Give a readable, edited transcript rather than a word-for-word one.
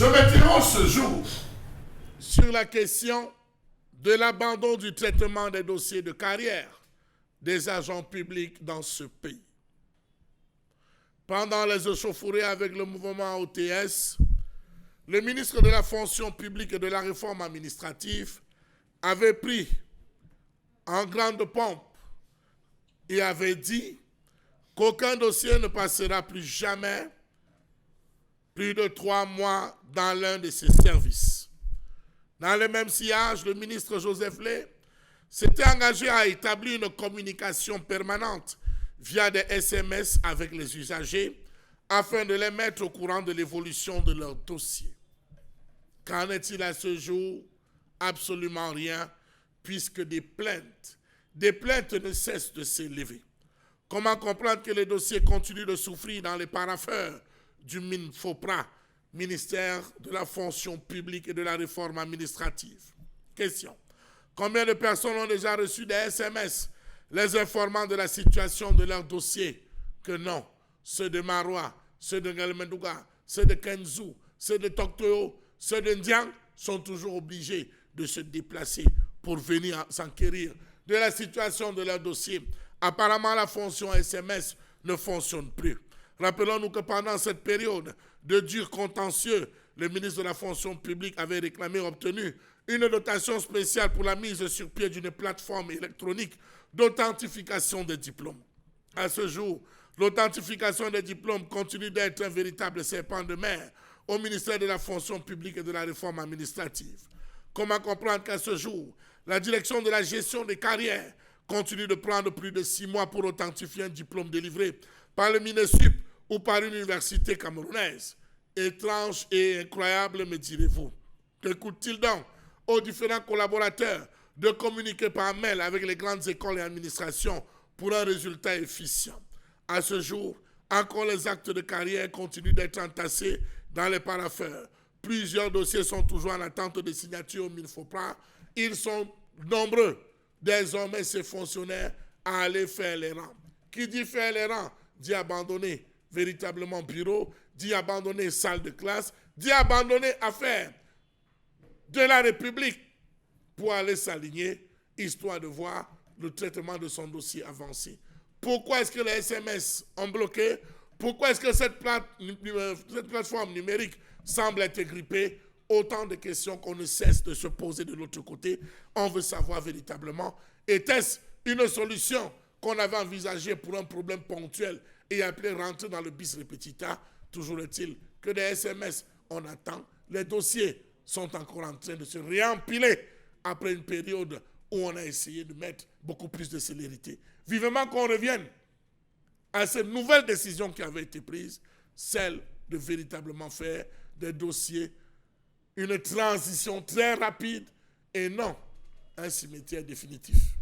Je m'interroge ce jour sur la question de l'abandon du traitement des dossiers de carrière des agents publics dans ce pays. Pendant les échauffourées avec le mouvement OTS, le ministre de la fonction publique et de la réforme administrative avait pris en grande pompe et avait dit qu'aucun dossier ne passera plus jamais plus de 3 mois dans l'un de ses services. Dans le même sillage, le ministre Joseph Lay s'était engagé à établir une communication permanente via des SMS avec les usagers afin de les mettre au courant de l'évolution de leur dossier. Qu'en est-il à ce jour? Absolument rien, puisque des plaintes ne cessent de s'élever. Comment comprendre que les dossiers continuent de souffrir dans les parapheurs du MINFOPRA, ministère de la fonction publique et de la réforme administrative? Question. Combien de personnes ont déjà reçu des SMS les informant de la situation de leur dossier? Que non, ceux de Marois, ceux de Ngelmendouga, ceux de Kenzu, ceux de Tokyo, ceux de Ndiang sont toujours obligés de se déplacer pour venir s'enquérir de la situation de leur dossier. Apparemment, la fonction SMS ne fonctionne plus. Rappelons-nous que pendant cette période de dur contentieux, le ministre de la fonction publique avait réclamé et obtenu une dotation spéciale pour la mise sur pied d'une plateforme électronique d'authentification des diplômes. À ce jour, l'authentification des diplômes continue d'être un véritable serpent de mer au ministère de la fonction publique et de la réforme administrative. Comment comprendre qu'à ce jour, la direction de la gestion des carrières continue de prendre plus de 6 mois pour authentifier un diplôme délivré par le MINESUP ou par une université camerounaise? Étrange et incroyable, me direz-vous. Que coûte-t-il donc aux différents collaborateurs de communiquer par mail avec les grandes écoles et administrations pour un résultat efficient? À ce jour, encore les actes de carrière continuent d'être entassés dans les parapheurs. Plusieurs dossiers sont toujours en attente de signature au MINFOPRA. Ils sont nombreux, désormais, ces fonctionnaires à aller faire les rangs. Qui dit faire les rangs dit abandonner véritablement bureau, dit abandonner salle de classe, dit abandonner affaires de la République pour aller s'aligner, histoire de voir le traitement de son dossier avancer. Pourquoi est-ce que les SMS ont bloqué? Pourquoi est-ce que cette plateforme numérique semble être grippée? Autant de questions qu'on ne cesse de se poser de l'autre côté. On veut savoir véritablement, était-ce une solution qu'on avait envisagée pour un problème ponctuel et appelé rentrer dans le bis repetita? Toujours est-il que des SMS, on attend. Les dossiers sont encore en train de se réempiler après une période où on a essayé de mettre beaucoup plus de célérité. Vivement qu'on revienne à cette nouvelle décision qui avait été prise, celle de véritablement faire des dossiers une transition très rapide et non un cimetière définitif.